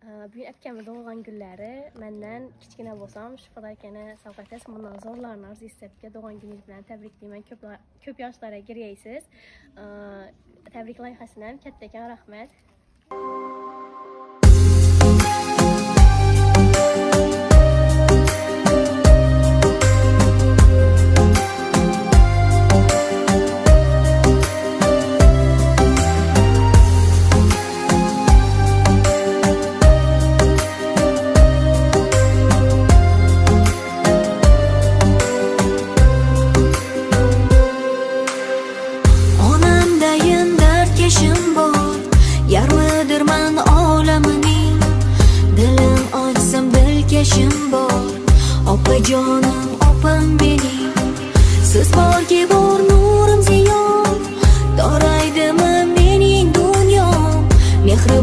Bugün akkamni tug'ilgan kunlari mendan kichkina bo'lsam shu Xudo akani sovg'atasiz bundan zo'rlarni orzu istabga tug'ilgan kuningiz bilan tabriklayman. Ko'p yoshlarga kirgaysiz. Tabrik loyihasidan kattakon rahmat. Yarmidirman olamining dilim ochsam dilkashim bor opajonim opam mening siz borki bor nurim ziyon toraydi